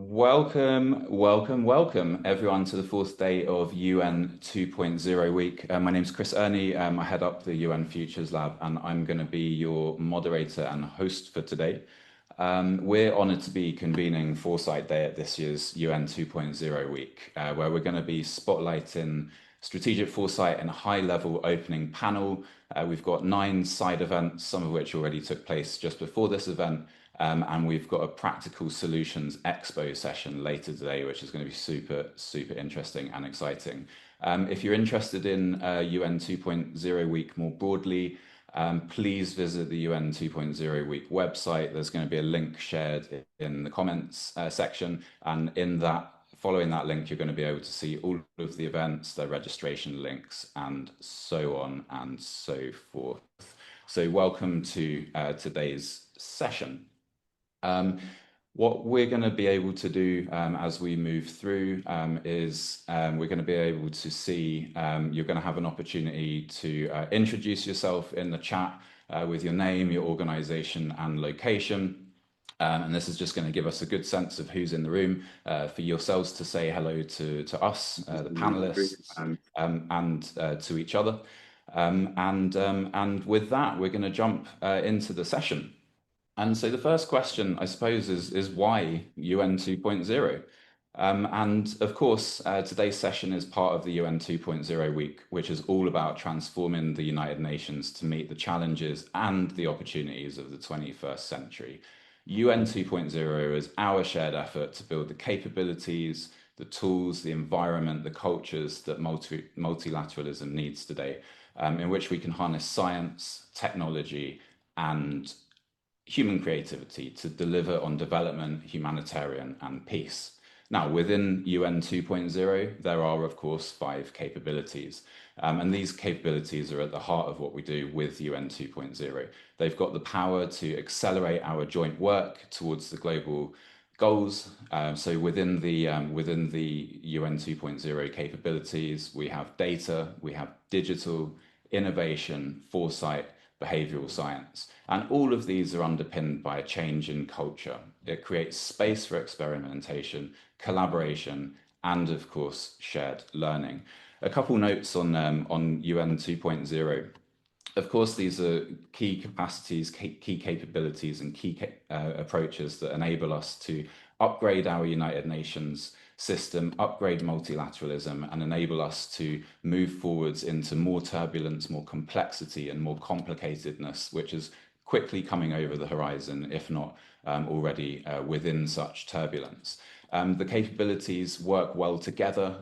Welcome everyone to the fourth day of UN 2.0 week. My name is Chris Ernie. I head up the UN Futures Lab and I'm going to be your moderator and host for today. We're honoured to be convening Foresight Day at this year's UN 2.0 week, where we're going to be spotlighting strategic foresight in a high-level opening panel. We've got 9 side events, some of which already took place just before this event. And we've got a practical solutions expo session later today, which is going to be super interesting and exciting. If you're interested in UN 2.0 week more broadly, please visit the UN 2.0 week website. There's going to be a link shared in the comments section. And following that link, you're going to be able to see all of the events, the registration links, and so on and so forth. So welcome to today's session. What we're going to be able to do as we move through is we're going to be able to see, you're going to have an opportunity to introduce yourself in the chat with your name, your organization and location. And this is just going to give us a good sense of who's in the room for yourselves to say hello to us, the panelists, and to each other. And with that, we're going to jump into the session. And so the first question, I suppose, is why UN 2.0? And of course, today's session is part of the UN 2.0 week, which is all about transforming the United Nations to meet the challenges and the opportunities of the 21st century. UN 2.0 is our shared effort to build the capabilities, the tools, the environment, the cultures that multilateralism needs today, in which we can harness science, technology, and human creativity to deliver on development, humanitarian, and peace. Now, within UN 2.0, there are, of course, 5 capabilities. And these capabilities are at the heart of what we do with UN 2.0. They've got the power to accelerate our joint work towards the global goals. So within the UN 2.0 capabilities, we have data, we have digital, innovation, foresight, behavioral science. And all of these are underpinned by a change in culture. It creates space for experimentation, collaboration, and of course, shared learning. A couple notes on UN 2.0. Of course, these are key capacities, key capabilities, and key approaches that enable us to upgrade our United Nations system, upgrade multilateralism, and enable us to move forwards into more turbulence, more complexity, and more complicatedness, which is quickly coming over the horizon, if not already within such turbulence. The capabilities work well together.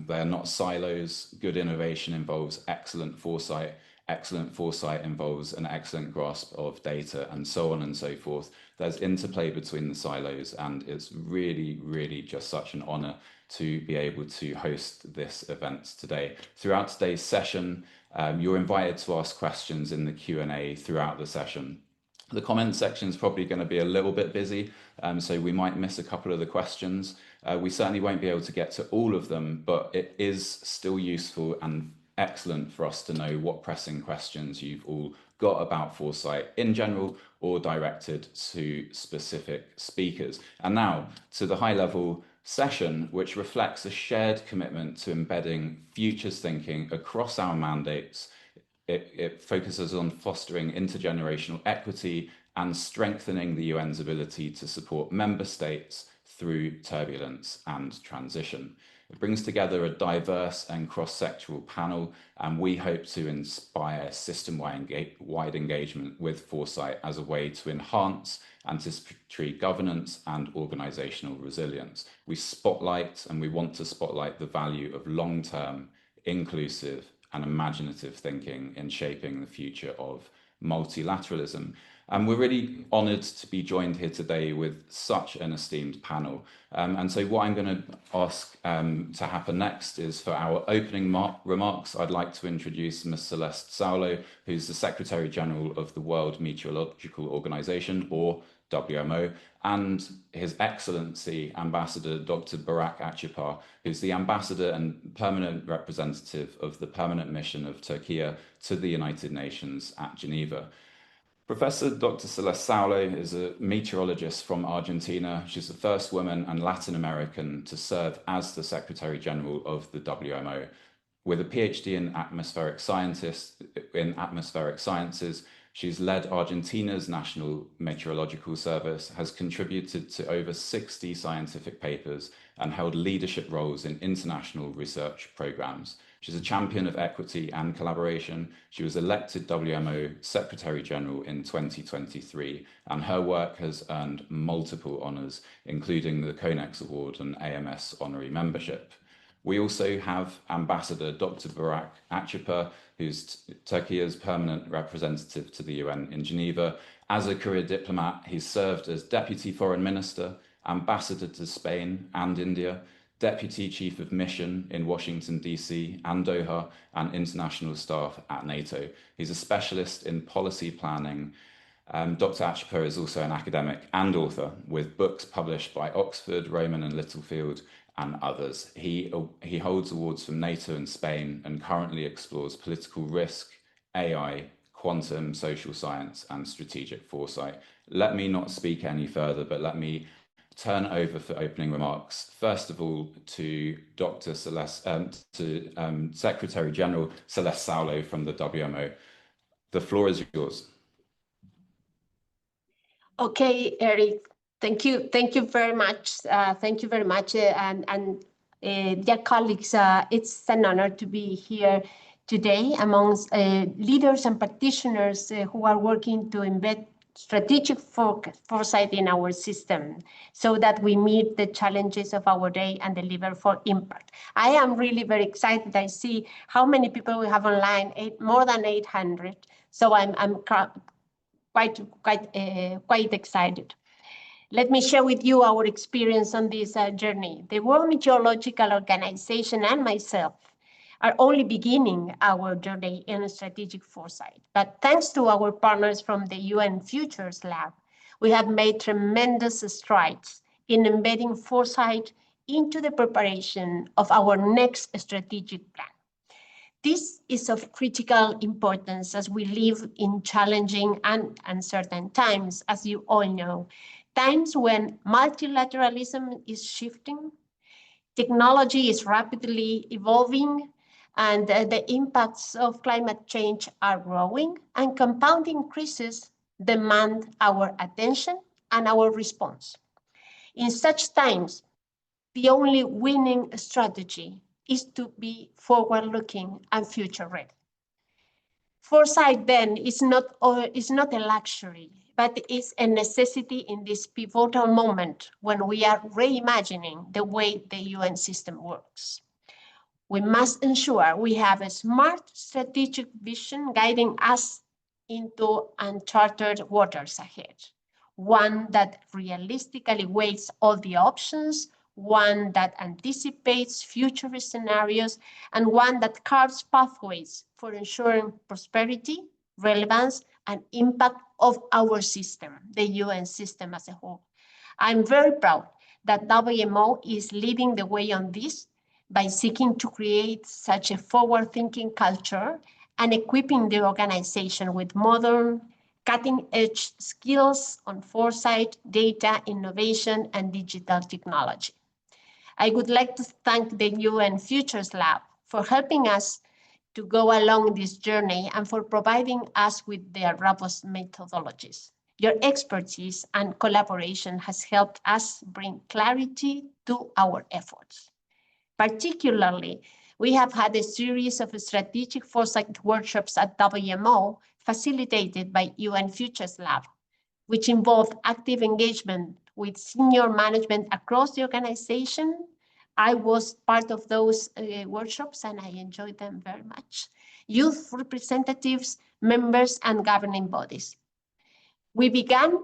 They're not silos. Good innovation involves excellent foresight. Excellent foresight involves an excellent grasp of data, and so on and so forth. There's interplay between the silos, and it's really just such an honor to be able to host this event today. Throughout today's session, you're invited to ask questions in the Q&A throughout the session. The comment section is probably going to be a little bit busy, so we might miss a couple of the questions. We certainly won't be able to get to all of them, but it is still useful and excellent for us to know what pressing questions you've all got about foresight in general or directed to specific speakers. And now to the high-level session, which reflects a shared commitment to embedding futures thinking across our mandates. It focuses on fostering intergenerational equity and strengthening the UN's ability to support member states through turbulence and transition. It brings together a diverse and cross-sectoral panel, and we hope to inspire system-wide engagement with foresight as a way to enhance anticipatory governance and organizational resilience. We spotlight, and we want to spotlight, the value of long-term, inclusive, and imaginative thinking in shaping the future of multilateralism. And we're really honoured to be joined here today with such an esteemed panel. And so what I'm going to ask to happen next is, for our opening remarks, I'd like to introduce Ms. Celeste Saulo, who's the Secretary General of the World Meteorological Organization, or WMO, and His Excellency Ambassador Dr. Barak Akçapar, who's the Ambassador and Permanent Representative of the Permanent Mission of Turkey to the United Nations at Geneva. Professor Dr. Celeste Saulo is a meteorologist from Argentina. She's the first woman and Latin American to serve as the Secretary General of the WMO. With a PhD in atmospheric sciences, she's led Argentina's National Meteorological Service, has contributed to over 60 scientific papers, and held leadership roles in international research programs. She's a champion of equity and collaboration. She was elected WMO Secretary General in 2023, and her work has earned multiple honours, including the Konex Award and AMS honorary membership. We also have Ambassador Dr. Burak Akçapar, who's Turkey's permanent representative to the UN in Geneva. As a career diplomat, he's served as Deputy Foreign Minister, Ambassador to Spain and India, Deputy Chief of Mission in Washington, D.C. and Doha, and international staff at NATO. He's a specialist in policy planning. Dr. Akçapar is also an academic and author, with books published by Oxford, Rowman and Littlefield, and others. He holds awards from NATO and Spain, and currently explores political risk, AI, quantum, social science, and strategic foresight. Let me not speak any further, but let me turn over for opening remarks. First of all, to Dr. Secretary General Celeste Saulo from the WMO. The floor is yours. Okay, Eric. Thank you. Thank you very much. Thank you very much. Dear colleagues, it's an honor to be here today amongst leaders and practitioners who are working to embed strategic foresight in our system so that we meet the challenges of our day and deliver for impact. I am really very excited. I see how many people we have online, more than 800. So I'm quite excited. Let me share with you our experience on this journey. The World Meteorological Organization and myself are only beginning our journey in strategic foresight. But thanks to our partners from the UN Futures Lab, we have made tremendous strides in embedding foresight into the preparation of our next strategic plan. This is of critical importance as we live in challenging and uncertain times, as you all know, times when multilateralism is shifting, technology is rapidly evolving, and the impacts of climate change are growing, and compounding crises demand our attention and our response. In such times, the only winning strategy is to be forward-looking and future-ready. Foresight, then, is not a luxury, but is a necessity in this pivotal moment when we are reimagining the way the UN system works. We must ensure we have a smart strategic vision guiding us into uncharted waters ahead, one that realistically weighs all the options, one that anticipates future scenarios, and one that carves pathways for ensuring prosperity, relevance, and impact of our system, the UN system as a whole. I'm very proud that WMO is leading the way on this by seeking to create such a forward-thinking culture and equipping the organization with modern, cutting-edge skills on foresight, data, innovation, and digital technology. I would like to thank the UN Futures Lab for helping us to go along this journey and for providing us with their robust methodologies. Your expertise and collaboration has helped us bring clarity to our efforts. Particularly, we have had a series of strategic foresight workshops at WMO facilitated by UN Futures Lab, which involved active engagement with senior management across the organization. I was part of those workshops and I enjoyed them very much. Youth representatives, members, and governing bodies. We began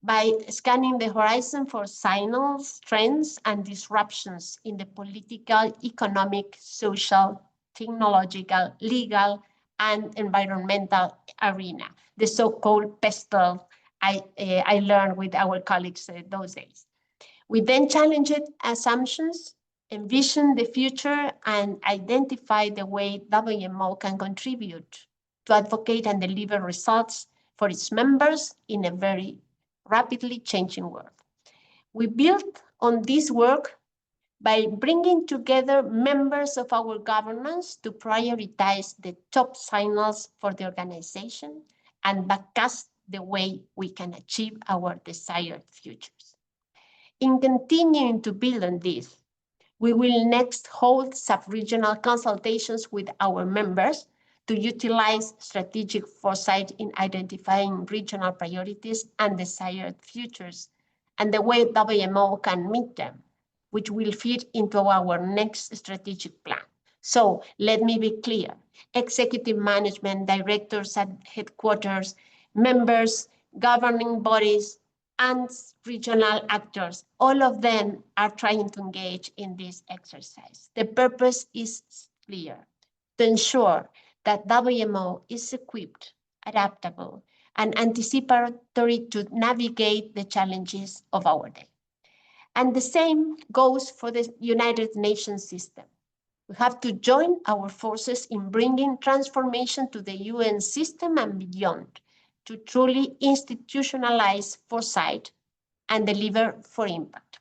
by scanning the horizon for signals, trends, and disruptions in the political, economic, social, technological, legal, and environmental arena, the so-called PESTEL I learned with our colleagues those days. We then challenged assumptions, envisioned the future, and identified the way WMO can contribute to advocate and deliver results for its members in a very rapidly changing world. We built on this work by bringing together members of our governance to prioritize the top signals for the organization and backcast the way we can achieve our desired futures. In continuing to build on this, we will next hold sub-regional consultations with our members to utilize strategic foresight in identifying regional priorities and desired futures, and the way WMO can meet them, which will feed into our next strategic plan. So let me be clear, executive management, directors at headquarters, members, governing bodies, and regional actors, all of them are trying to engage in this exercise. The purpose is clear, to ensure that WMO is equipped, adaptable, and anticipatory to navigate the challenges of our day. And the same goes for the United Nations system. We have to join our forces in bringing transformation to the UN system and beyond to truly institutionalize foresight and deliver for impact.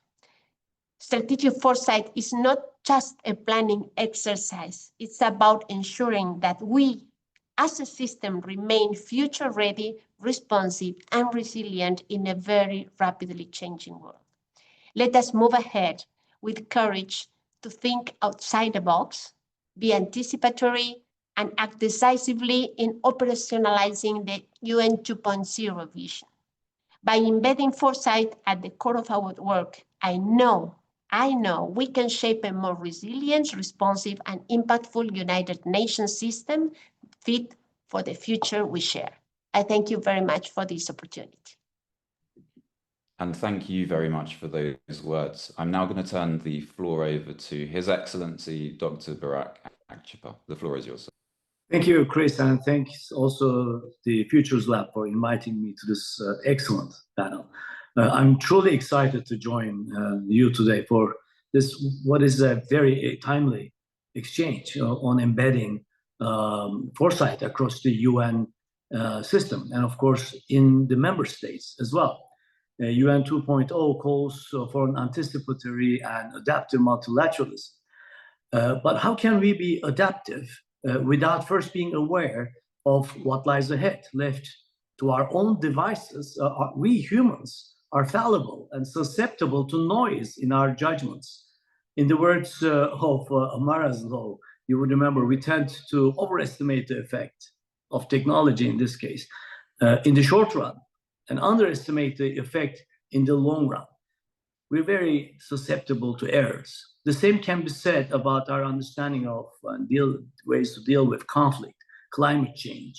Strategic foresight is not just a planning exercise. It's about ensuring that we, as a system, remain future-ready, responsive, and resilient in a very rapidly changing world. Let us move ahead with courage to think outside the box, be anticipatory, and act decisively in operationalizing the UN 2.0 vision. By embedding foresight at the core of our work, I know we can shape a more resilient, responsive, and impactful United Nations system fit for the future we share. I thank you very much for this opportunity. And thank you very much for those words. I'm now going to turn the floor over to His Excellency, Dr. Barak Akçapa. The floor is yours. Thank you, Chris, and thanks also the Futures Lab for inviting me to this excellent panel. I'm truly excited to join you today for this, what is a very timely exchange on embedding foresight across the UN system, and of course in the member states as well. UN 2.0 calls for an anticipatory and adaptive multilateralism. But how can we be adaptive without first being aware of what lies ahead? Left to our own devices, we humans are fallible and susceptible to noise in our judgments. In the words of Amara's law, you would remember, we tend to overestimate the effect of technology in this case in the short run, and underestimate the effect in the long run. We're very susceptible to errors. The same can be said about our understanding of ways to deal with conflict, climate change,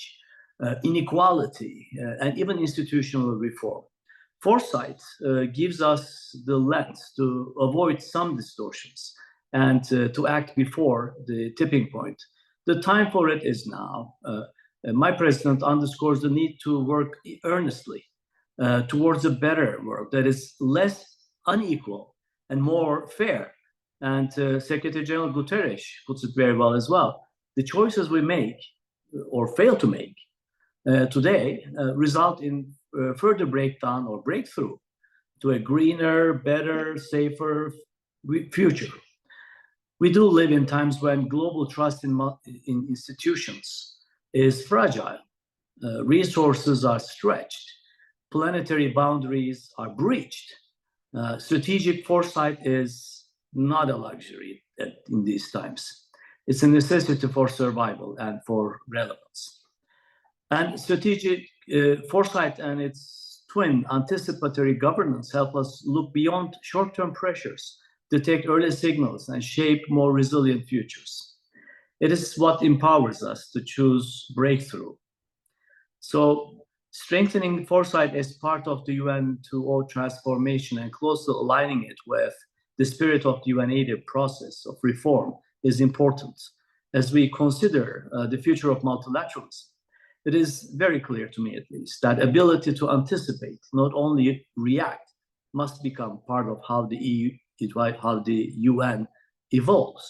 inequality, and even institutional reform. Foresight gives us the lens to avoid some distortions and to act before the tipping point. The time for it is now. My president underscores the need to work earnestly towards a better world that is less unequal and more fair. And Secretary General Guterres puts it very well as well. The choices we make or fail to make today result in further breakdown or breakthrough to a greener, better, safer future. We do live in times when global trust in institutions is fragile. Resources are stretched. Planetary boundaries are breached. Strategic foresight is not a luxury in these times. It's a necessity for survival and for relevance. And strategic foresight and its twin, anticipatory governance, help us look beyond short-term pressures, detect early signals, and shape more resilient futures. It is what empowers us to choose breakthrough. So, strengthening foresight as part of the UN 2.0 transformation and closely aligning it with the spirit of the UN-aided process of reform is important as we consider the future of multilateralism. It is very clear to me, at least, that ability to anticipate, not only react, must become part of how the UN evolves.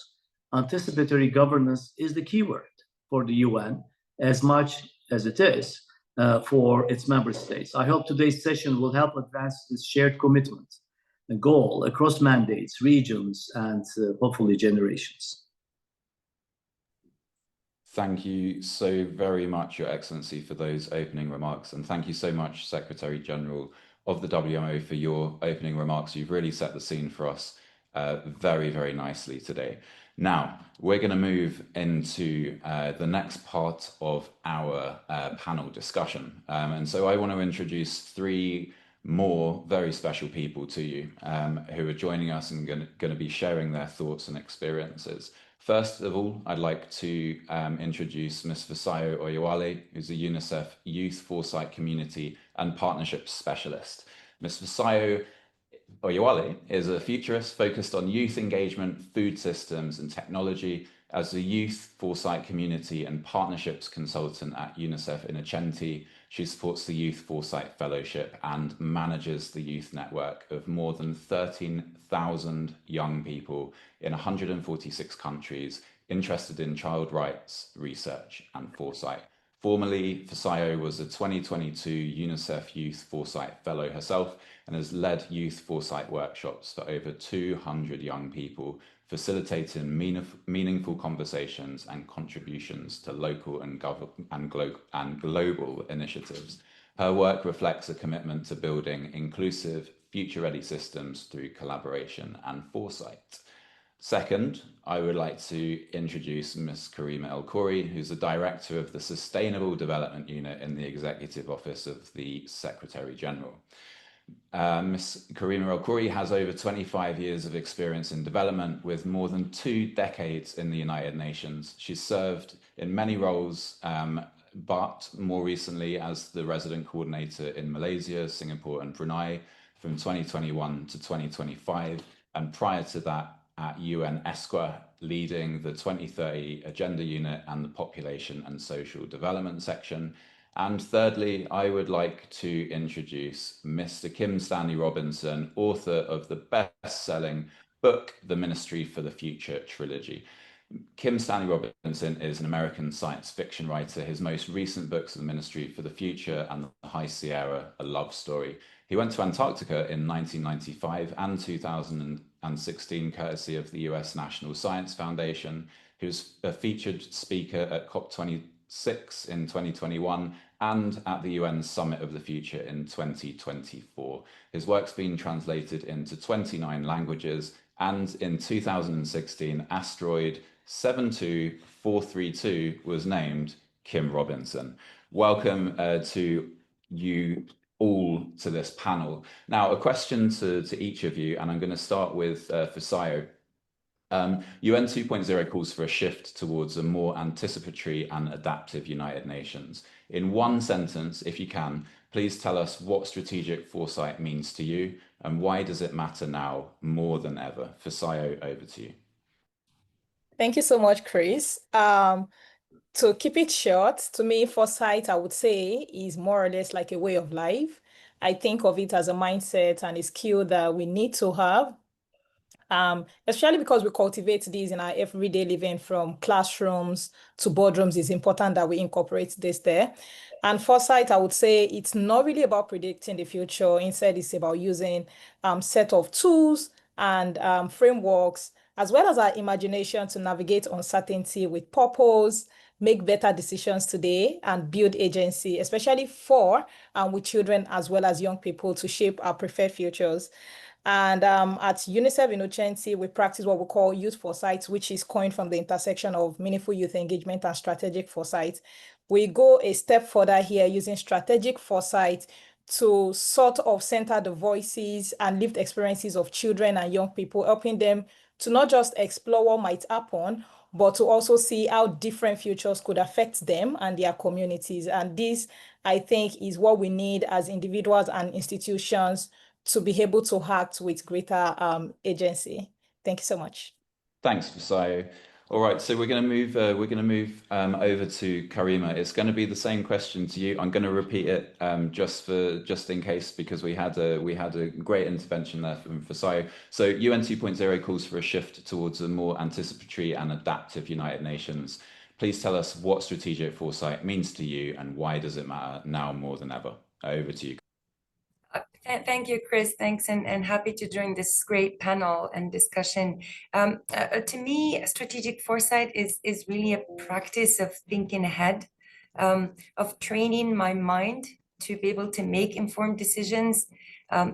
Anticipatory governance is the key word for the UN, as much as it is for its member states. I hope today's session will help advance this shared commitment and goal across mandates, regions, and hopefully generations. Thank you so very much, Your Excellency, for those opening remarks. And thank you so much, Secretary General of the WMO, for your opening remarks. You've really set the scene for us very, very nicely today. Now, we're going to move into the next part of our panel discussion. And so I want to introduce three more very special people to you who are joining us and going to be sharing their thoughts and experiences. First of all, I'd like to introduce Ms. Fisayo Oyewale, who's a UNICEF Youth Foresight Community and Partnerships Specialist. Ms. Fisayo Oyewale is a futurist focused on youth engagement, food systems, and technology. As a youth foresight community and partnerships consultant at UNICEF Innocenti, she supports the Youth Foresight Fellowship and manages the youth network of more than 13,000 young people in 146 countries interested in child rights, research, and foresight. Formerly, Fisayo was a 2022 UNICEF Youth Foresight Fellow herself and has led youth foresight workshops for over 200 young people, facilitating meaningful conversations and contributions to local and global initiatives. Her work reflects a commitment to building inclusive, future-ready systems through collaboration and foresight. Second, I would like to introduce Ms. Karima El Khoury, who's the Director of the Sustainable Development Unit in the Executive Office of the Secretary General. Ms. Karima El Khoury has over 25 years of experience in development with more than 2 decades in the United Nations. She's served in many roles, but more recently as the resident coordinator in Malaysia, Singapore, and Brunei from 2021 to 2025, and prior to that at UN ESQA, leading the 2030 Agenda Unit and the Population and Social Development section. And thirdly, I would like to introduce Mr. Kim Stanley Robinson, author of the best-selling book, The Ministry for the Future trilogy. Kim Stanley Robinson is an American science fiction writer. His most recent books are The Ministry for the Future and The High Sierra, A Love Story. He went to Antarctica in 1995 and 2016, courtesy of the US National Science Foundation. He was a featured speaker at COP26 in 2021 and at the UN Summit of the Future in 2024. His work's been translated into 29 languages, and in 2016, asteroid 72432 was named Kim Robinson. Welcome to you all to this panel. Now, a question to each of you, and I'm going to start with Fisayo. UN 2.0 calls for a shift towards a more anticipatory and adaptive United Nations. In one sentence, if you can, please tell us what strategic foresight means to you and why does it matter now more than ever? Fisayo, over to you. Thank you so much, Chris. To keep it short, to me, foresight, I would say, is more or less like a way of life. I think of it as a mindset and a skill that we need to have, especially because we cultivate these in our everyday living, from classrooms to boardrooms. It's important that we incorporate this there. And foresight, I would say, it's not really about predicting the future. Instead, it's about using a set of tools and frameworks, as well as our imagination, to navigate uncertainty with purpose, make better decisions today, and build agency, especially for with children as well as young people, to shape our preferred futures. And at UNICEF Innocenti, we practice what we call youth foresight, which is coined from the intersection of meaningful youth engagement and strategic foresight. We go a step further here, using strategic foresight to sort of center the voices and lived experiences of children and young people, helping them to not just explore what might happen, but to also see how different futures could affect them and their communities. And this, I think, is what we need as individuals and institutions to be able to act with greater agency. Thank you so much. Thanks, Fisayo. All right, so we're going to move over to Karima. It's going to be the same question to you. I'm going to repeat it just in case, because we had a great intervention there from Fisayo. So UN 2.0 calls for a shift towards a more anticipatory and adaptive United Nations. please tell us what strategic foresight means to you and why does it matter now more than ever? Over to you. Thank you, Chris. Thanks, and happy to join this great panel and discussion. To me, strategic foresight is really a practice of thinking ahead, of training my mind to be able to make informed decisions,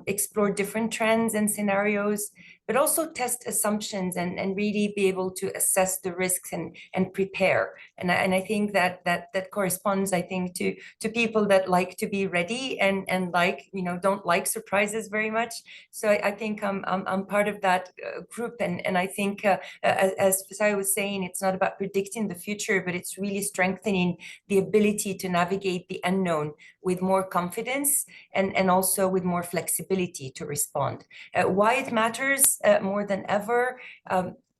explore different trends and scenarios, but also test assumptions and really be able to assess the risks and prepare. And I think that corresponds, I think, to people that like to be ready and like, don't like surprises very much. So I think I'm part of that group. And I think, as Foresight was saying, it's not about predicting the future, but it's really strengthening the ability to navigate the unknown with more confidence and also with more flexibility to respond. Why it matters more than ever,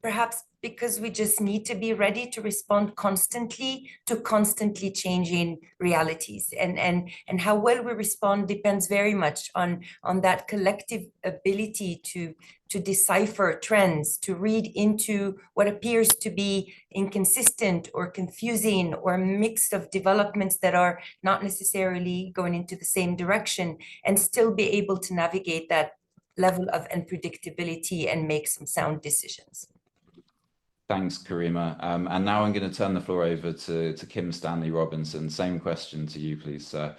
perhaps because we just need to be ready to respond constantly to constantly changing realities. And how well we respond depends very much on that collective ability to decipher trends, to read into what appears to be inconsistent or confusing or a mix of developments that are not necessarily going into the same direction, and still be able to navigate that level of unpredictability and make some sound decisions. Thanks, Karima. And now I'm going to turn the floor over to Kim Stanley Robinson. Same question to you, please, sir.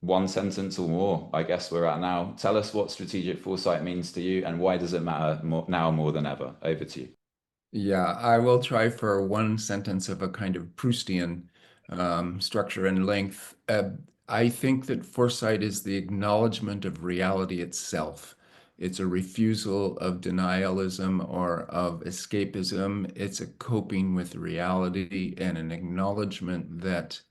One sentence or more, I guess we're at now. Tell us what strategic foresight means to you and why does it matter now more than ever? Over to you. Yeah, I will try for one sentence of a kind of Proustian structure and length. I think that foresight is the acknowledgement of reality itself. It's a refusal of denialism or of escapism. It's a coping with reality and an acknowledgement that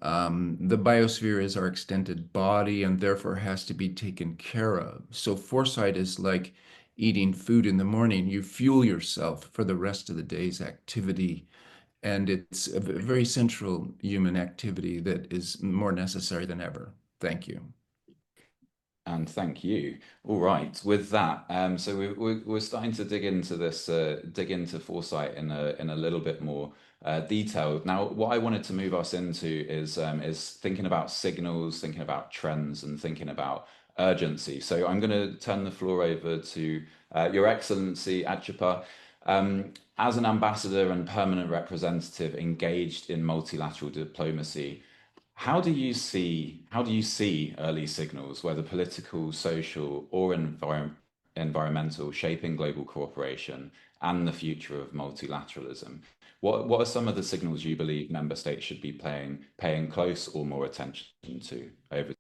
the biosphere is our extended body and therefore has to be taken care of. So foresight is like eating food in the morning. You fuel yourself for the rest of the day's activity. And it's a very central human activity that is more necessary than ever. Thank you. And thank you. All right, with that, so we're starting to dig into this, dig into foresight in a little bit more detail. Now, what I wanted to move us into is thinking about signals, thinking about trends, and thinking about urgency. So I'm going to turn the floor over to Your Excellency Achapa. As an ambassador and permanent representative engaged in multilateral diplomacy, how do you see early signals, whether political, social, or environmental, shaping global cooperation and the future of multilateralism? What are some of the signals you believe member states should be paying close or more attention to? Over.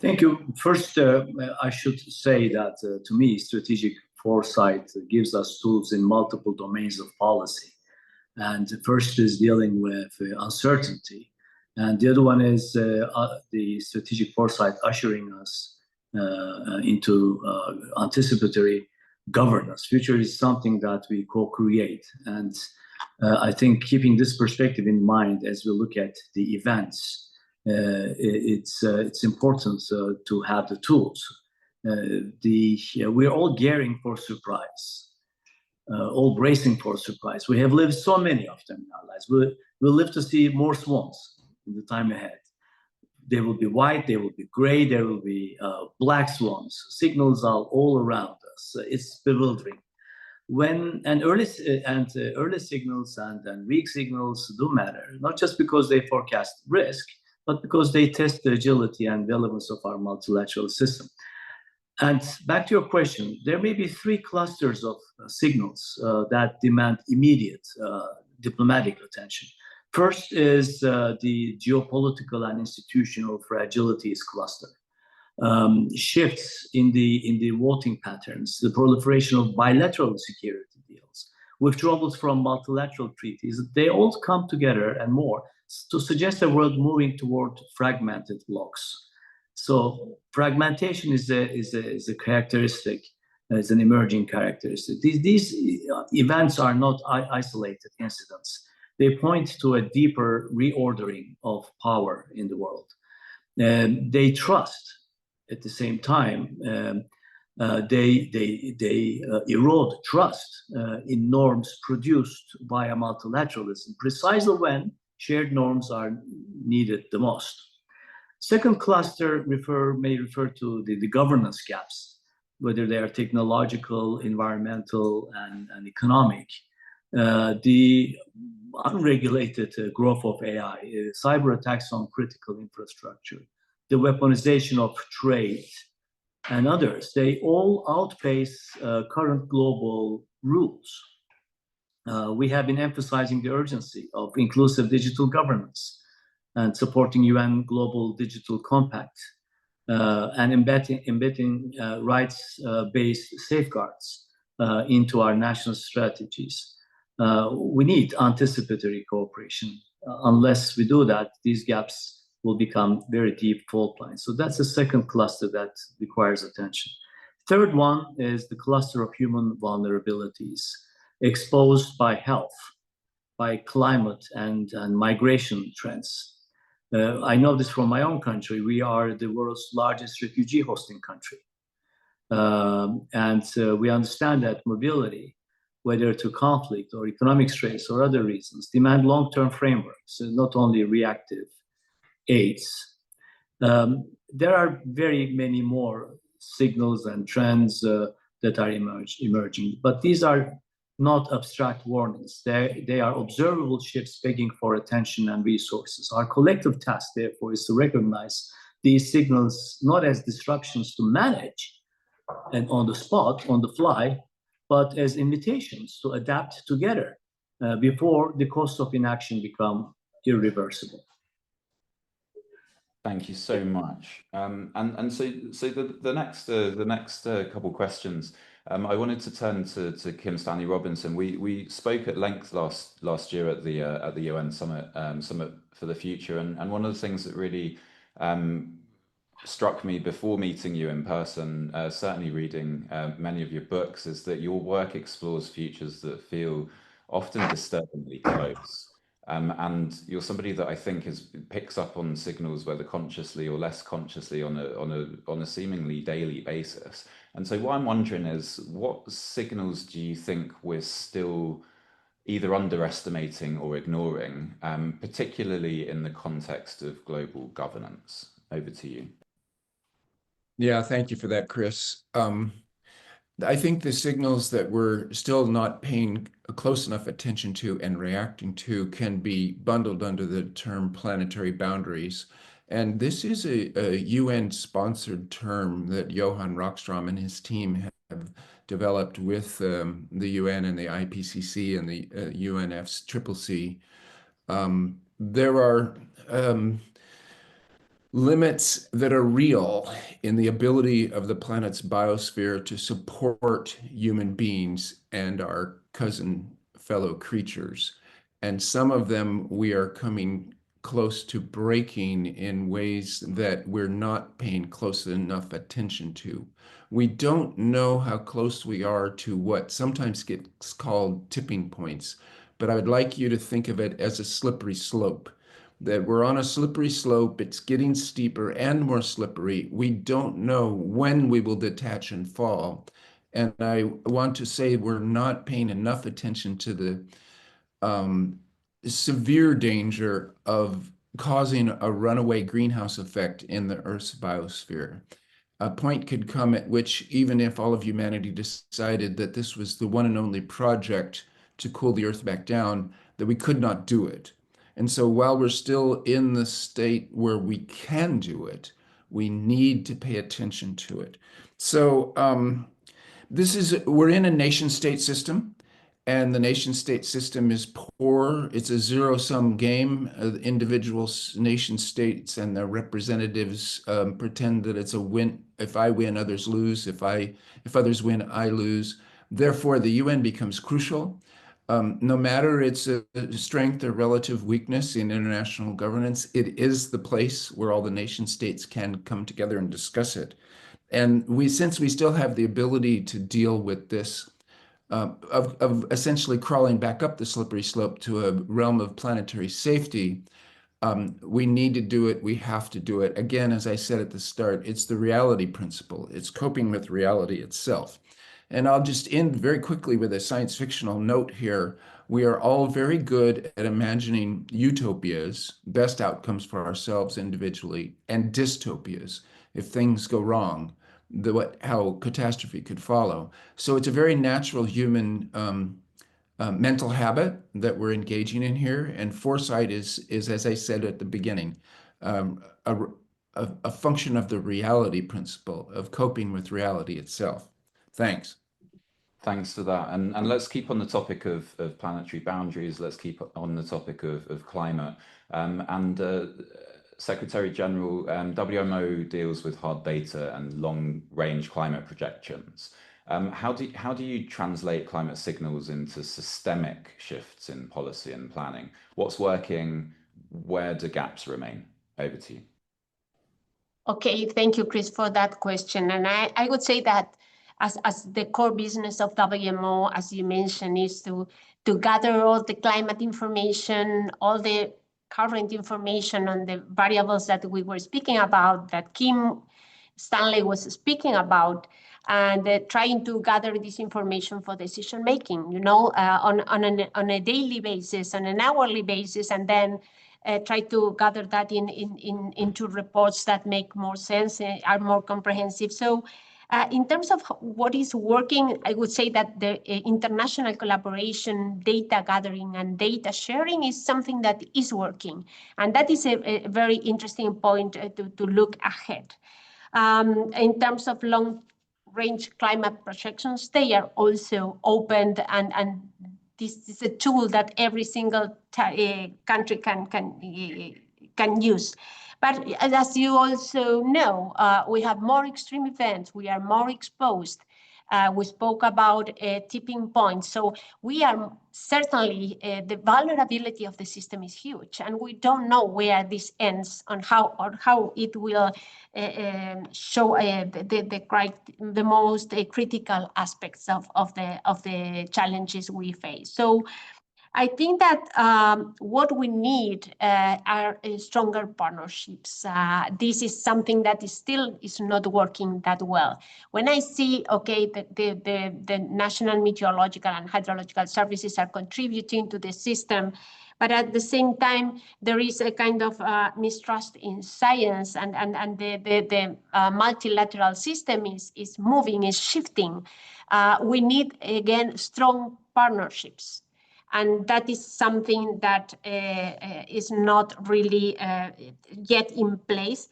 Thank you. First, I should say that to me, strategic foresight gives us tools in multiple domains of policy. And the first is dealing with uncertainty. And the other one is the strategic foresight ushering us into anticipatory governance. Future is something that we co-create. And I think keeping this perspective in mind as we look at the events, it's important to have the tools. We're all gearing for surprise, all bracing for surprise. We have lived so many of them in our lives. We'll live to see more swans in the time ahead. They will be white, they will be gray, there will be black swans. Signals are all around us. It's bewildering. Early signals and weak signals do matter, not just because they forecast risk, but because they test the agility and relevance of our multilateral system. And back to your question, there may be three clusters of signals that demand immediate diplomatic attention. First is the geopolitical and institutional fragilities cluster. Shifts in the voting patterns, the proliferation of bilateral security deals, withdrawals from multilateral treaties, they all come together and more to suggest a world moving toward fragmented blocks. So fragmentation is a characteristic, is an emerging characteristic. These events are not isolated incidents. They point to a deeper reordering of power in the world. They trust, at the same time, they erode trust in norms produced via multilateralism, precisely when shared norms are needed the most. Second cluster may refer to the governance gaps, whether they are technological, environmental, and economic. The unregulated growth of AI, cyber attacks on critical infrastructure, the weaponization of trade, and others, they all outpace current global rules. We have been emphasizing the urgency of inclusive digital governance and supporting UN Global Digital Compact and embedding rights-based safeguards into our national strategies. We need anticipatory cooperation. Unless we do that, these gaps will become very deep fault lines. So that's the second cluster that requires attention. Third one is the cluster of human vulnerabilities exposed by health, by climate and migration trends. I know this from my own country. We are the world's largest refugee hosting country. We understand that mobility, whether to conflict or economic stress or other reasons, demand long-term frameworks, not only reactive aids. There are very many more signals and trends that are emerging, but these are not abstract warnings. They are observable shifts begging for attention and resources. Our collective task, therefore, is to recognize these signals not as disruptions to manage and on the spot, on the fly, but as invitations to adapt together before the costs of inaction become irreversible. Thank you so much. So the next couple questions, I wanted to turn to Kim Stanley Robinson. We spoke at length last year at the UN Summit for the Future, and one of the things that really struck me before meeting you in person, certainly reading many of your books, is that your work explores futures that feel often disturbingly close. And you're somebody that I think picks up on signals, whether consciously or less consciously, on a seemingly daily basis. And so what I'm wondering is, what signals do you think we're still either underestimating or ignoring, particularly in the context of global governance? Over to you. Yeah, thank you for that, Chris. I think the signals that we're still not paying close enough attention to and reacting to can be bundled under the term planetary boundaries. And this is a UN-sponsored term that Johan Rockstrom and his team have developed with the UN and the IPCC and the UNFCCC. There are limits that are real in the ability of the planet's biosphere to support human beings and our cousin fellow creatures. And some of them we are coming close to breaking in ways that we're not paying close enough attention to. We don't know how close we are to what sometimes gets called tipping points, but I would like you to think of it as a slippery slope. That we're on a slippery slope, it's getting steeper and more slippery. We don't know when we will detach and fall. And I want to say we're not paying enough attention to the severe danger of causing a runaway greenhouse effect in the Earth's biosphere. A point could come at which, even if all of humanity decided that this was the one and only project to cool the Earth back down, that we could not do it. And so while we're still in the state where we can do it, we need to pay attention to it. So we're in a nation-state system, and the nation-state system is poor. It's a zero-sum game. Individual nation-states and their representatives pretend that it's a win. If I win, others lose. If others win, I lose. Therefore, the UN becomes crucial. No matter its strength or relative weakness in international governance, it is the place where all the nation states can come together and discuss it. And since we still have the ability to deal with this, of essentially crawling back up the slippery slope to a realm of planetary safety, We need to do it. We have to do it. Again, as I said at the start, it's the reality principle. It's coping with reality itself. And I'll just end very quickly with a science fictional note here. We are all very good at imagining utopias, best outcomes for ourselves individually, and dystopias, if things go wrong, how catastrophe could follow. So it's a very natural human mental habit that we're engaging in here. And foresight is as I said at the beginning, a function of the reality principle of coping with reality itself. Thanks. Thanks for that. And let's keep on the topic of planetary boundaries. Let's keep on the topic of climate. Secretary General, WMO deals with hard data and long-range climate projections. How do you translate climate signals into systemic shifts in policy and planning? What's working? Where do gaps remain? Over to you. Okay, thank you, Chris, for that question. And I would say that as the core business of WMO, as you mentioned, is to gather all the climate information, all the current information on the variables that we were speaking about, that Kim Stanley was speaking about, and trying to gather this information for decision making, you know, on a daily basis, on an hourly basis, and then try to gather that into reports that make more sense, are more comprehensive. So in terms of what is working, I would say that the international collaboration, data gathering and data sharing is something that is working. And that is a very interesting point to look ahead. In terms of long-range climate projections, they are also opened, and this is a tool that every single country can use. But as you also know, we have more extreme events. We are more exposed. We spoke about tipping points. So we are certainly, the vulnerability of the system is huge, and we don't know where this ends on how it will show the most critical aspects of the challenges we face. So I think that what we need are stronger partnerships. This is something that is not working that well. When I see, okay, the National Meteorological and Hydrological Services are contributing to the system, but at the same time, there is a kind of mistrust in science, and the multilateral system is moving, is shifting. We need, again, strong partnerships. And that is something that is not really yet in place.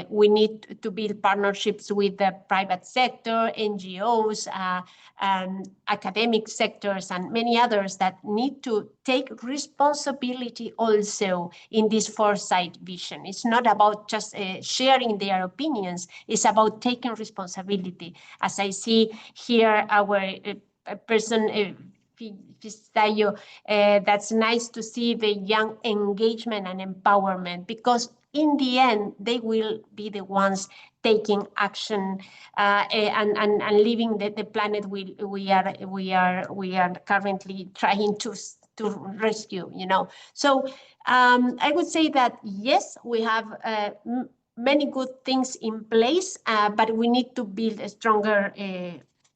We need to build partnerships with the private sector, NGOs, academic sectors, and many others that need to take responsibility also in this foresight vision. It's not about just sharing their opinions, it's about taking responsibility. As I see here, our person, that's nice to see the young engagement and empowerment, because in the end, they will be the ones taking action and leaving the planet we are currently trying to rescue. You know, so I would say that yes, we have many good things in place, but we need to build a stronger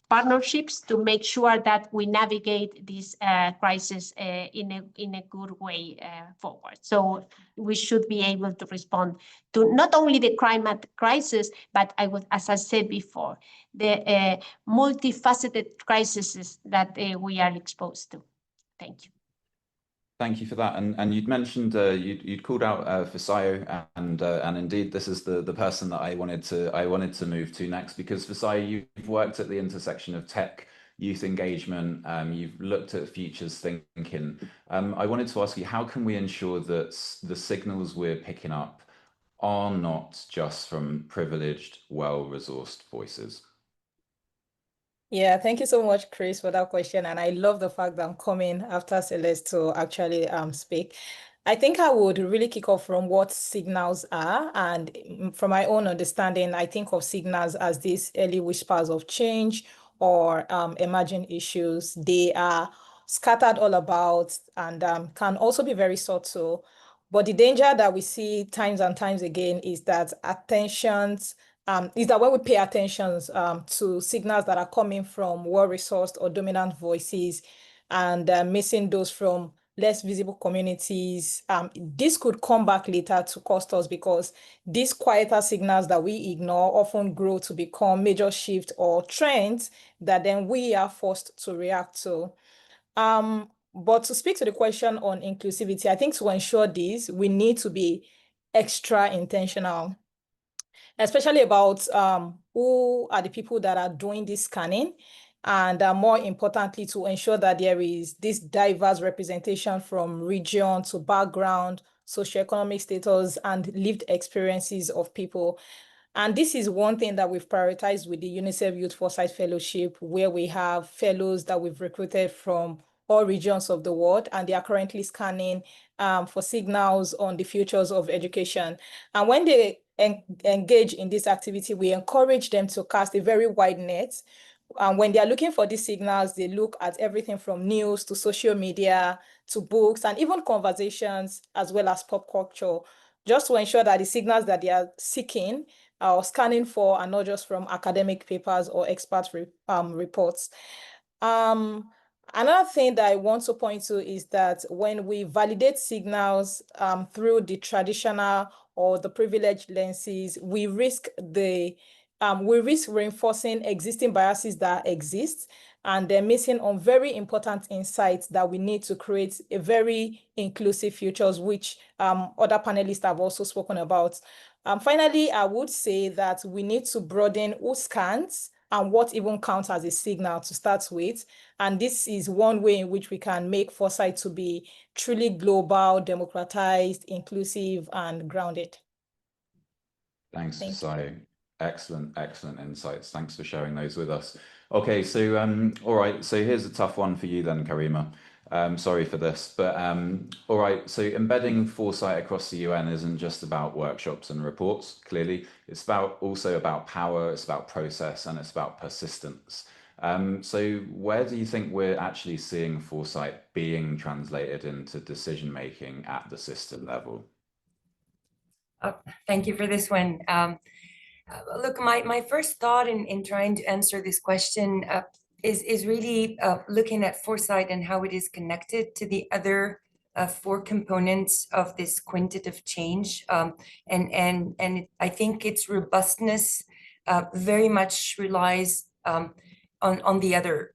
partnerships to make sure that we navigate this crisis in a good way forward. So we should be able to respond to not only the climate crisis, but as I said before, the multifaceted crises that we are exposed to. Thank you. Thank you for that. And you'd mentioned you'd called out Fisayo, and indeed this is the person that I wanted to move to next, because Fisayo, you've worked at the intersection of tech, youth engagement, you've looked at futures thinking. I wanted to ask you, how can we ensure that the signals we're picking up are not just from privileged, well-resourced voices? Yeah, thank you so much, Chris, for that question. And I love the fact that I'm coming after Celeste to actually speak. I think I would really kick off from what signals are. And from my own understanding, I think of signals as these early whispers of change or emerging issues. They are scattered all about and can also be very subtle. But the danger that we see times and times again is that when we pay attention to signals that are coming from well-resourced or dominant voices and missing those from less visible communities, this could come back later to cost us, because these quieter signals that we ignore often grow to become major shifts or trends that then we are forced to react to. But to speak to the question on inclusivity, I think to ensure this, we need to be extra intentional, especially about who are the people that are doing this scanning, and more importantly, to ensure that there is this diverse representation from region to background, socioeconomic status, and lived experiences of people. And this is one thing that we've prioritized with the UNICEF Youth Foresight Fellowship, where we have fellows that we've recruited from all regions of the world, and they are currently scanning for signals on the futures of education. And when they engage in this activity, we encourage them to cast a very wide net. When they are looking for these signals, they look at everything from news to social media to books and even conversations, as well as pop culture, just to ensure that the signals that they are seeking or scanning for are not just from academic papers or expert reports. Another thing that I want to point to is that when we validate signals through the traditional or the privileged lenses, we risk reinforcing existing biases that exist, and they're missing on very important insights that we need to create a very inclusive futures, which other panelists have also spoken about. Finally, I would say that we need to broaden who scans and what even counts as a signal to start with. And this is one way in which we can make Foresight to be truly global, democratized, inclusive, and grounded. Thanks, Foresight. Excellent, excellent insights. Thanks for sharing those with us. Okay, so all right, so here's a tough one for you then, Karima. Sorry for this, but all right, so embedding Foresight across the UN isn't just about workshops and reports, clearly. It's also about power, it's about process, and it's about persistence. So where do you think we're actually seeing Foresight being translated into decision-making at the system level? Thank you for this one. Look, my first thought in trying to answer this question is really looking at Foresight and how it is connected to the other four components of this quintet of change. And I think its robustness very much relies on the other,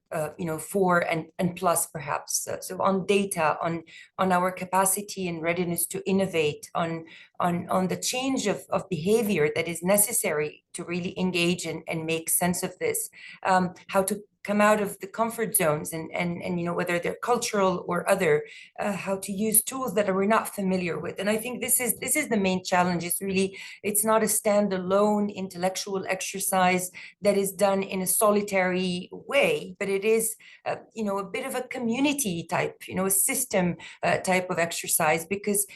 four and plus perhaps. So on data, on our capacity and readiness to innovate, on the change of behavior that is necessary to really engage and make sense of this, how to come out of the comfort zones and whether they're cultural or other, how to use tools that we're not familiar with. And I think this is the main challenge. It's not a standalone intellectual exercise that is done in a solitary way, but it is a bit of a community type, a system type of exercise, because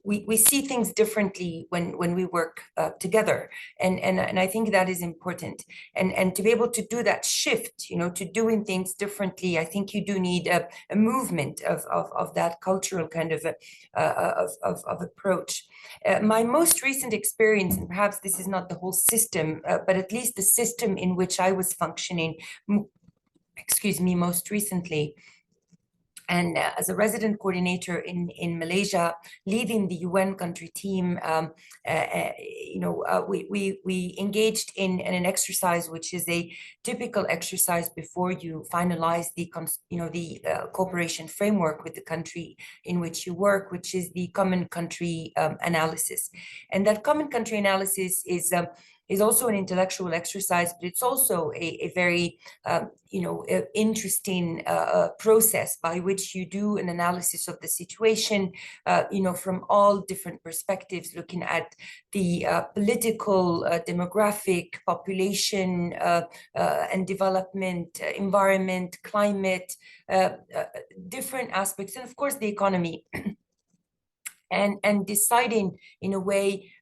we see things differently when we work together, and I think that is important, and to be able to do that shift, to doing things differently, I think you do need a movement of that cultural kind of approach. My most recent experience, and perhaps this is not the whole system, but at least the system in which I was functioning, most recently, and as a resident coordinator in Malaysia, leading the UN country team, we engaged in an exercise which is a typical exercise before you finalize the cooperation framework with the country in which you work, which is the common country analysis. And that common country analysis is also an intellectual exercise, but it's also a very interesting process by which you do an analysis of the situation, from all different perspectives, looking at the political, demographic, population, and development, environment, climate, different aspects, and of course the economy. and deciding in a way,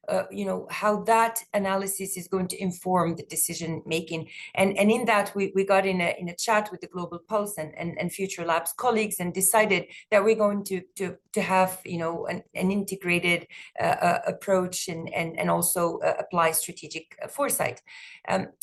how that analysis is going to inform the decision making. And in that, we got in a chat with the Global Pulse and Future Labs colleagues and decided that we're going to have an integrated approach and also apply strategic foresight.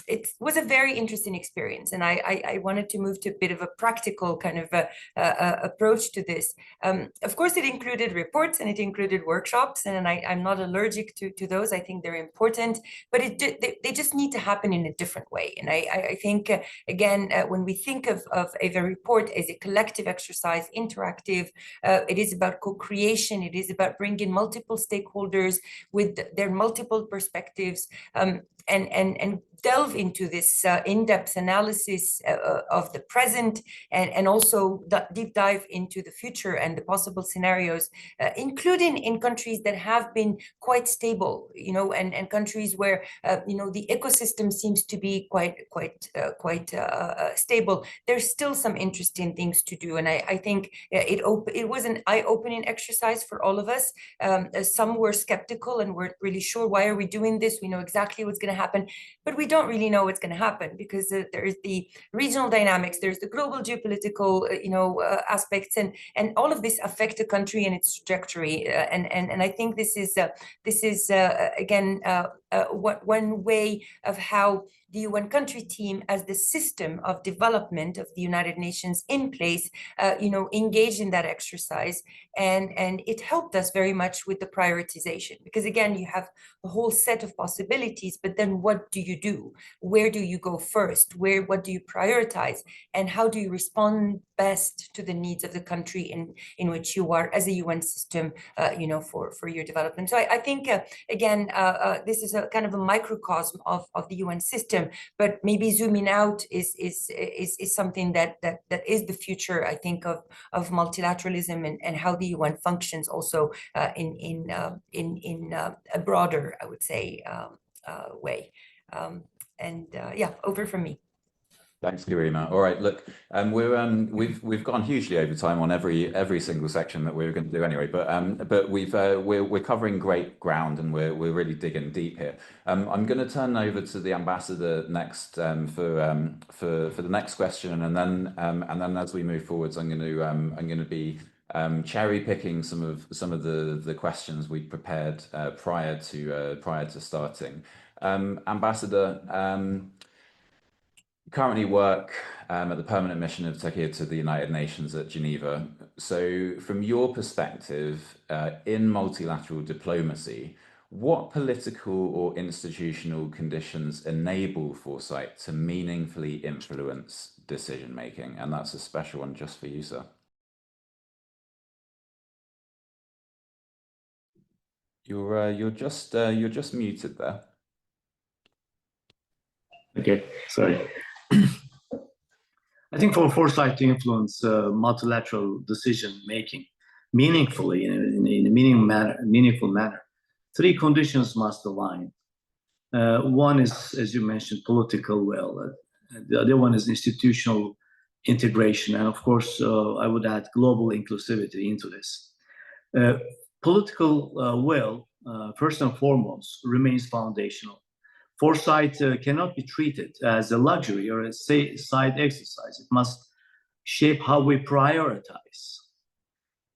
It was a very interesting experience, and I wanted to move to a bit of a practical kind of approach to this. Of course, it included reports and it included workshops, and I'm not allergic to those. I think they're important, but they just need to happen in a different way. And I think, again, when we think of a report as a collective exercise, interactive, it is about co-creation. It is about bringing multiple stakeholders with their multiple perspectives, and delve into this in-depth analysis of the present, and also deep dive into the future and the possible scenarios, including in countries that have been quite stable, and countries where the ecosystem seems to be quite stable. There's still some interesting things to do, and I think it was an eye-opening exercise for all of us. Some were skeptical and weren't really sure, why are we doing this? We know exactly what's going to happen, but we don't really know what's going to happen, because there is the regional dynamics, there's the global geopolitical aspects, and all of this affect the country and its trajectory, and I think this is again one way of how the UN country team, as the system of development of the United Nations in place, engaged in that exercise, and it helped us very much with the prioritization, because again, you have a whole set of possibilities, but then what do you do? Where do you go first? What do you prioritize? And how do you respond best to the needs of the country in which you are as a UN system, for your development? So I think, again, this is a kind of a microcosm of the UN system, but maybe zooming out is something that is the future, I think, of multilateralism and how the UN functions also in a broader, I would say, way. Yeah, over from me. Thanks, Karima. All right, look, we've gone hugely over time on every single section that we were going to do anyway, but we're covering great ground, and we're really digging deep here. I'm going to turn over to the ambassador next for the next question, and then as we move forwards, I'm going to be cherry picking some of the questions we prepared prior to starting. Ambassador, currently work at the permanent mission of Turkey to the United Nations at Geneva. So from your perspective, in multilateral diplomacy, what political or institutional conditions enable foresight to meaningfully influence decision making? And that's a special one just for you, sir. You're just muted there. Okay, sorry. I think for foresight to influence multilateral decision making meaningfully in a meaningful manner, three conditions must align. One is, as you mentioned, political will. The other one is institutional integration, and of course, I would add global inclusivity into this. Political will, first and foremost, remains foundational. Foresight cannot be treated as a luxury or a side exercise. It must shape how we prioritize,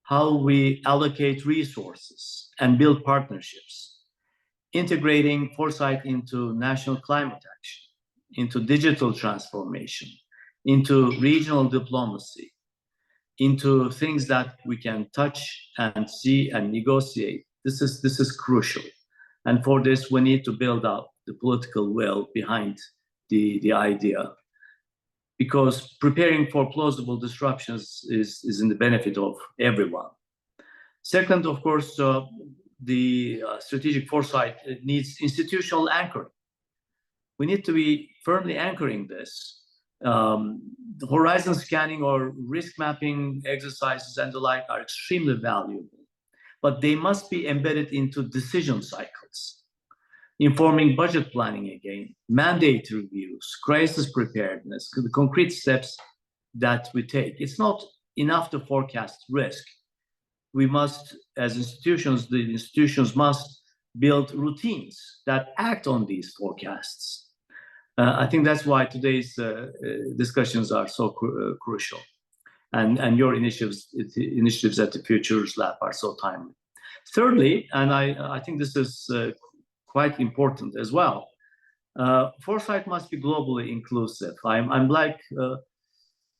how we allocate resources, and build partnerships. Integrating foresight into national climate action, into digital transformation, into regional diplomacy, into things that we can touch and see and negotiate. This is crucial. And for this, we need to build up the political will behind the idea, because preparing for plausible disruptions is in the benefit of everyone. Second, of course, the strategic foresight needs institutional anchoring. We need to be firmly anchoring this. The horizon scanning or risk mapping exercises and the like are extremely valuable, but they must be embedded into decision cycles, informing budget planning again, mandate reviews, crisis preparedness, the concrete steps that we take. It's not enough to forecast risk. we must, as institutions, the institutions must build routines that act on these forecasts. I think that's why today's discussions are so crucial, and your initiatives at the Futures Lab are so timely. Thirdly, and I think this is quite important as well, foresight must be globally inclusive. I'm like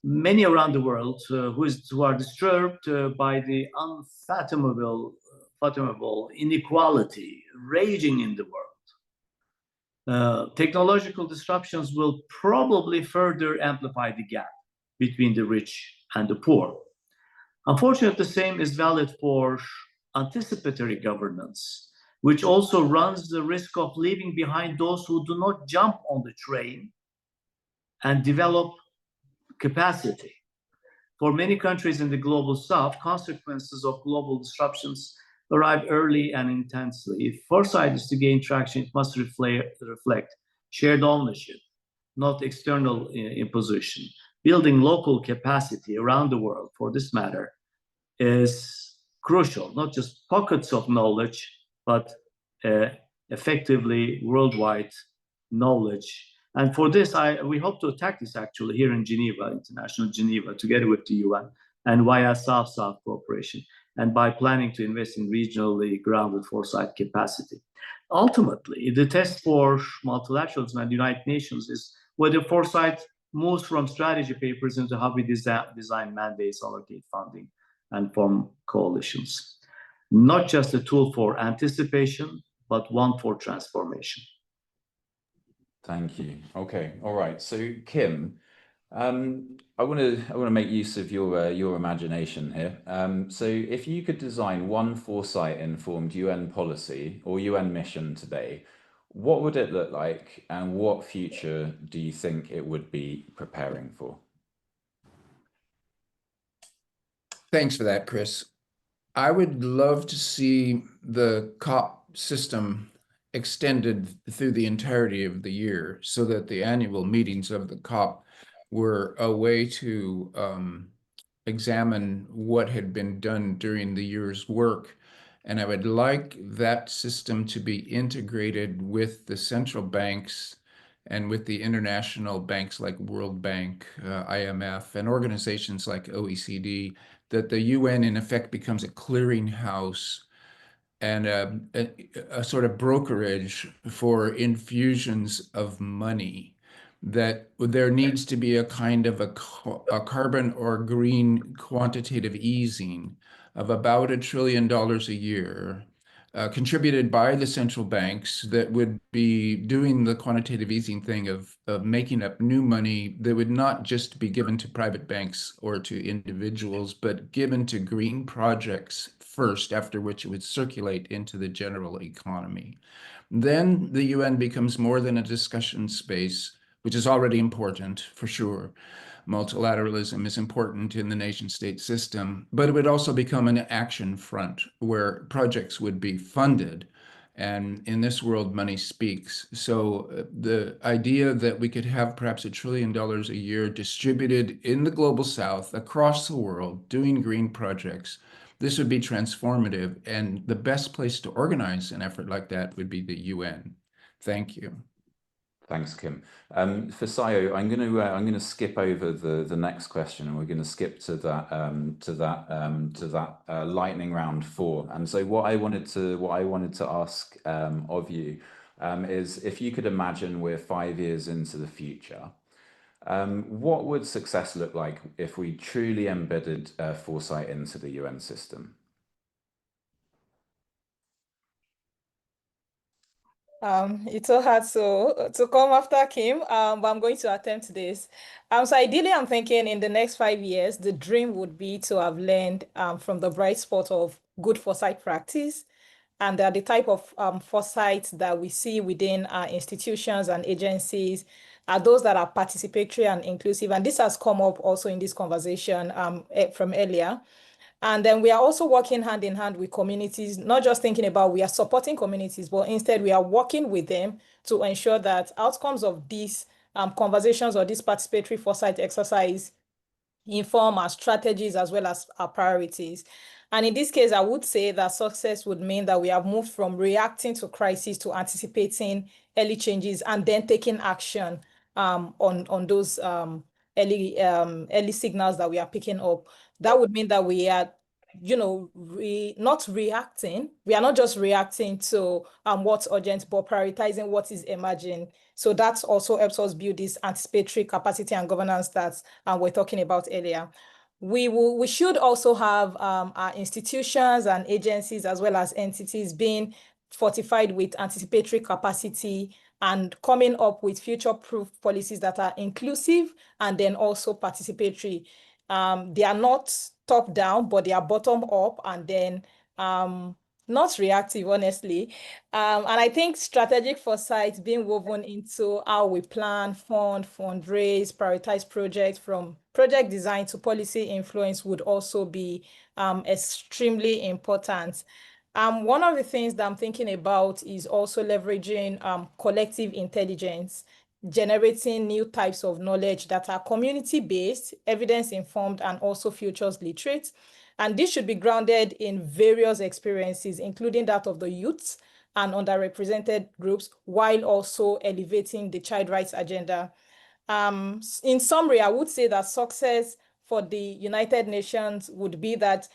many around the world who are disturbed by the unfathomable inequality raging in the world. Technological disruptions will probably further amplify the gap between the rich and the poor. Unfortunately, the same is valid for anticipatory governance, which also runs the risk of leaving behind those who do not jump on the train and develop capacity. For many countries in the global south, consequences of global disruptions arrive early and intensely. If foresight is to gain traction, it must reflect shared ownership, not external imposition. Building local capacity around the world, for this matter, is crucial. Not just pockets of knowledge, but effectively worldwide knowledge. And for this, we hope to attack this actually here in Geneva, International Geneva, together with the UN and via South-South cooperation, and by planning to invest in regionally grounded foresight capacity. Ultimately, the test for multilateralism and the United Nations is whether foresight moves from strategy papers into how we design mandates, allocate funding, and form coalitions. Not just a tool for anticipation, but one for transformation. Thank you. Okay, all right. So Kim, I want to make use of your imagination here. So if you could design one foresight-informed UN policy or UN mission today, what would it look like, and what future do you think it would be preparing for? Thanks for that, Chris. I would love to see the COP system extended through the entirety of the year so that the annual meetings of the COP were a way to examine what had been done during the year's work. And I would like that system to be integrated with the central banks and with the international banks like World Bank, IMF, and organizations like OECD, that the UN in effect becomes a clearinghouse and a sort of brokerage for infusions of money, that there needs to be a kind of a carbon or green quantitative easing of about $1 trillion a year, contributed by the central banks, that would be doing the quantitative easing thing of making up new money that would not just be given to private banks or to individuals, but given to green projects first, after which it would circulate into the general economy. Then the UN becomes more than a discussion space, which is already important for sure. Multilateralism is important in the nation-state system, but it would also become an action front where projects would be funded. And in this world, money speaks. So the idea that we could have perhaps $1 trillion a year distributed in the global south across the world doing green projects, this would be transformative. And the best place to organize an effort like that would be the UN. Thank you. Thanks, Kim. For Sayo, I'm going to skip over the next question, and we're going to skip to that lightning round 4. And so what I wanted to ask of you is, if you could imagine we're 5 years into the future, what would success look like if we truly embedded foresight into the UN system? It's so hard to come after Kim, but I'm going to attempt this. So ideally, I'm thinking in the next 5 years, the dream would be to have learned from the bright spot of good foresight practice, and the type of foresight that we see within our institutions and agencies are those that are participatory and inclusive. And this has come up also in this conversation from earlier. And then we are also working hand in hand with communities, not just thinking about we are supporting communities, but instead we are working with them to ensure that outcomes of these conversations or this participatory foresight exercise inform our strategies as well as our priorities. And in this case, I would say that success would mean that we have moved from reacting to crisis to anticipating early changes and then taking action on those early signals that we are picking up. That would mean that we are, not reacting. We are not just reacting to what's urgent, but prioritizing what is emerging. So that also helps us build this anticipatory capacity and governance that we're talking about earlier. We should also have our institutions and agencies as well as entities being fortified with anticipatory capacity and coming up with future-proof policies that are inclusive and then also participatory. They are not top-down, but they are bottom-up and then not reactive, honestly. And I think strategic foresight being woven into how we plan, fundraise, prioritize projects from project design to policy influence would also be extremely important. One of the things that I'm thinking about is also leveraging collective intelligence, generating new types of knowledge that are community-based, evidence-informed, and also futures literate. And this should be grounded in various experiences, including that of the youth and underrepresented groups, while also elevating the child rights agenda. In summary, I would say that success for the United Nations would be that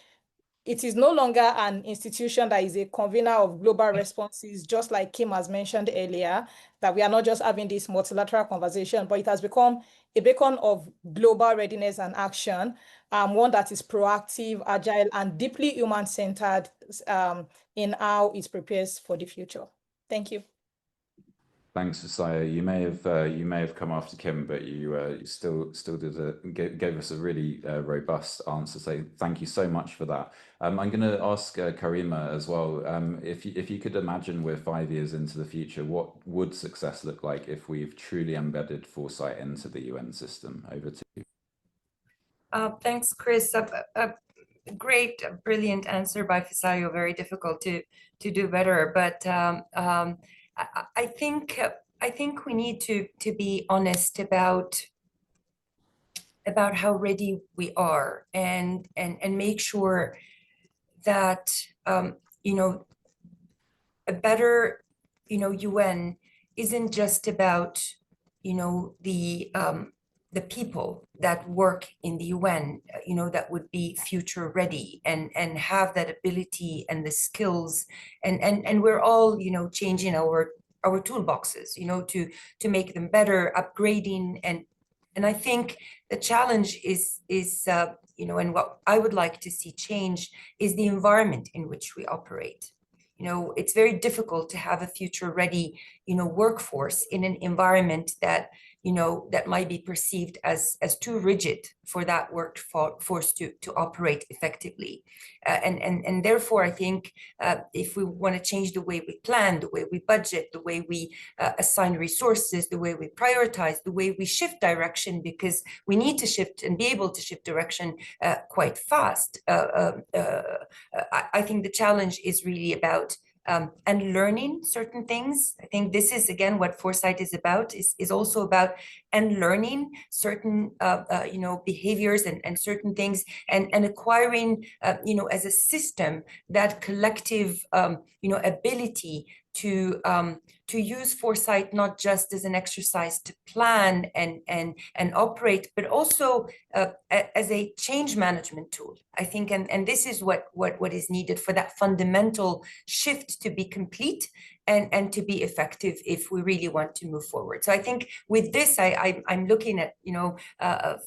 it is no longer an institution that is a convener of global responses, just like Kim has mentioned earlier, that we are not just having this multilateral conversation, but it has become a beacon of global readiness and action, one that is proactive, agile, and deeply human-centered in how it prepares for the future. Thank you. Thanks, Josiah. You may have come after Kim, but you still gave us a really robust answer. So thank you so much for that. I'm going to ask Karima as well. If you could imagine we're 5 years into the future, what would success look like if we've truly embedded foresight into the UN system? Over to you. Thanks, Chris. A great, brilliant answer by Fisayo. Very difficult to do better, but I think we need to be honest about how ready we are, and make sure that a better UN isn't just about the people that work in the UN, that would be future ready and have that ability and the skills, and we're all, changing our toolboxes, to make them better, upgrading, and I think the challenge is and what I would like to see change is the environment in which we operate. It's very difficult to have a future ready, workforce in an environment that that might be perceived as too rigid for that workforce to operate effectively. And therefore, I think if we want to change the way we plan, the way we budget, the way we assign resources, the way we prioritize, the way we shift direction, because we need to shift and be able to shift direction quite fast. I think the challenge is really about and learning certain things. I think this is, again, what Foresight is about, is also about and learning certain behaviors and certain things, and acquiring as a system that collective ability to use Foresight not just as an exercise to plan and operate, but also as a change management tool. I think, and this is what is needed for that fundamental shift to be complete and to be effective if we really want to move forward. So I think with this, I'm looking at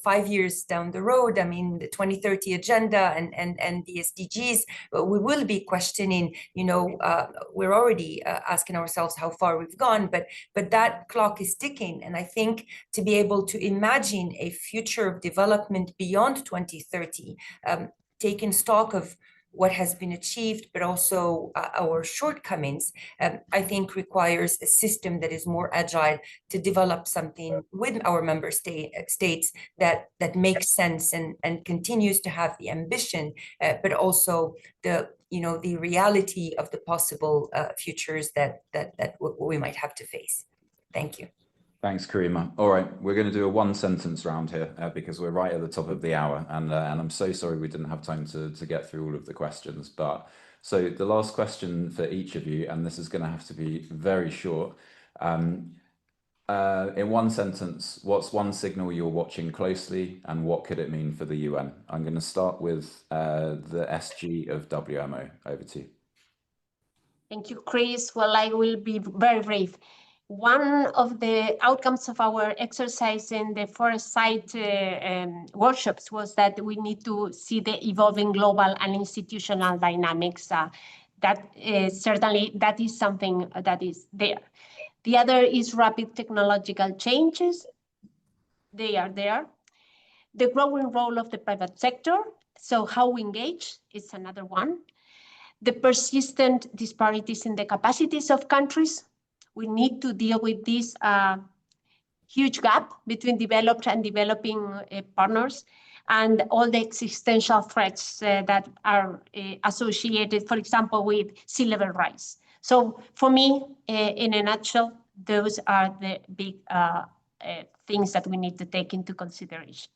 5 years down the road. I mean, the 2030 agenda and the SDGs. We will be questioning. We're already asking ourselves how far we've gone, but that clock is ticking. And I think to be able to imagine a future of development beyond 2030, taking stock of what has been achieved, but also our shortcomings, I think requires a system that is more agile to develop something with our member states that makes sense and continues to have the ambition, but also the reality of the possible futures that we might have to face. Thank you. Thanks, Karima. All right, we're going to do a one-sentence round here because we're right at the top of the hour, and I'm so sorry we didn't have time to get through all of the questions. But so the last question for each of you, and this is going to have to be very short. In one sentence, what's one signal you're watching closely, and what could it mean for the UN? I'm going to start with the SG of WMO. Over to you. Thank you, Chris. Well, I will be very brief. One of the outcomes of our exercise in the Foresight workshops was that we need to see the evolving global and institutional dynamics. Certainly that is something that is there. The other is rapid technological changes. They are there. The growing role of the private sector. So how we engage is another one. The persistent disparities in the capacities of countries. We need to deal with this huge gap between developed and developing partners, and all the existential threats that are associated, for example, with sea level rise. So for me, in a nutshell, those are the big things that we need to take into consideration.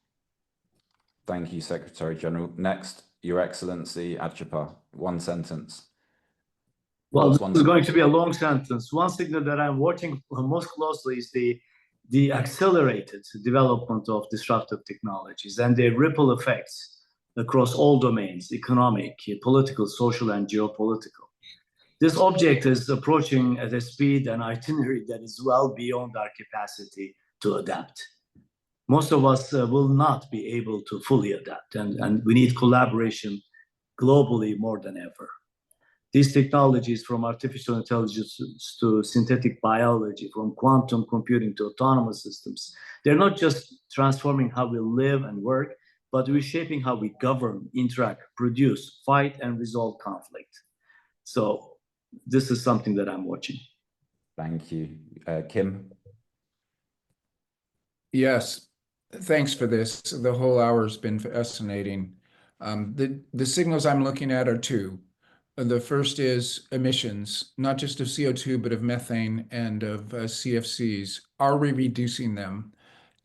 Thank you, Secretary General. Next, Your Excellency Adjapa, one sentence. Well, this is going to be a long sentence. One signal that I'm watching most closely is the accelerated development of disruptive technologies and their ripple effects across all domains, economic, political, social, and geopolitical. This object is approaching at a speed and itinerary that is well beyond our capacity to adapt. Most of us will not be able to fully adapt, and we need collaboration globally more than ever. These technologies, from artificial intelligence to synthetic biology, from quantum computing to autonomous systems, they're not just transforming how we live and work, but reshaping how we govern, interact, produce, fight, and resolve conflict. So this is something that I'm watching. Thank you. Kim? Yes, thanks for this. The whole hour has been fascinating. The signals I'm looking at are two. The first is emissions, not just of CO2, but of methane and of CFCs. Are we reducing them,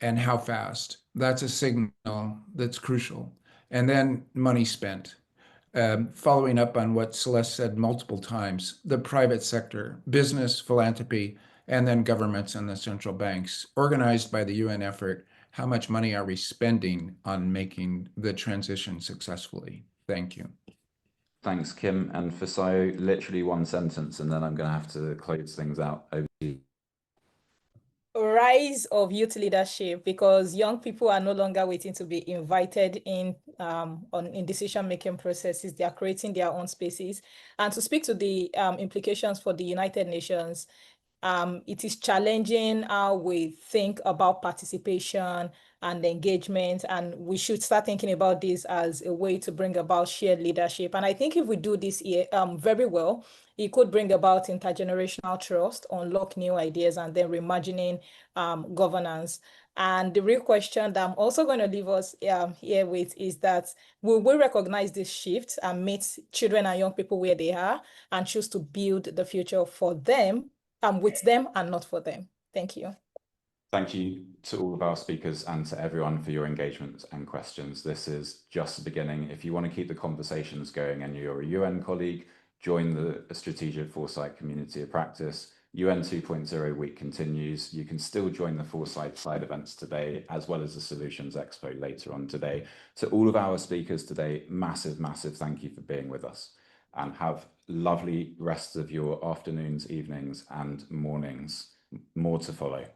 and how fast? That's a signal that's crucial. And then money spent. Following up on what Celeste said multiple times, the private sector, business, philanthropy, and then governments and the central banks, organized by the UN effort, how much money are we spending on making the transition successfully? Thank you. Thanks, Kim. And Fisayo, literally one sentence, and then I'm going to have to close things out. Over to you. Rise of youth leadership, because young people are no longer waiting to be invited in decision-making processes. They are creating their own spaces. And to speak to the implications for the United Nations, it is challenging how we think about participation and engagement, and we should start thinking about this as a way to bring about shared leadership. And I think if we do this very well, it could bring about intergenerational trust, unlock new ideas, and then reimagining governance. And the real question that I'm also going to leave us here with is that will we recognize this shift and meet children and young people where they are and choose to build the future for them, with them and not for them? Thank you. Thank you to all of our speakers and to everyone for your engagement and questions. This is just the beginning. If you want to keep the conversations going and you're a UN colleague, join the Strategic Foresight Community of Practice. UN 2.0 week continues. You can still join the Foresight side events today, as well as the Solutions Expo later on today. To all of our speakers today, massive, massive thank you for being with us, and have lovely rest of your afternoons, evenings, and mornings. More to follow.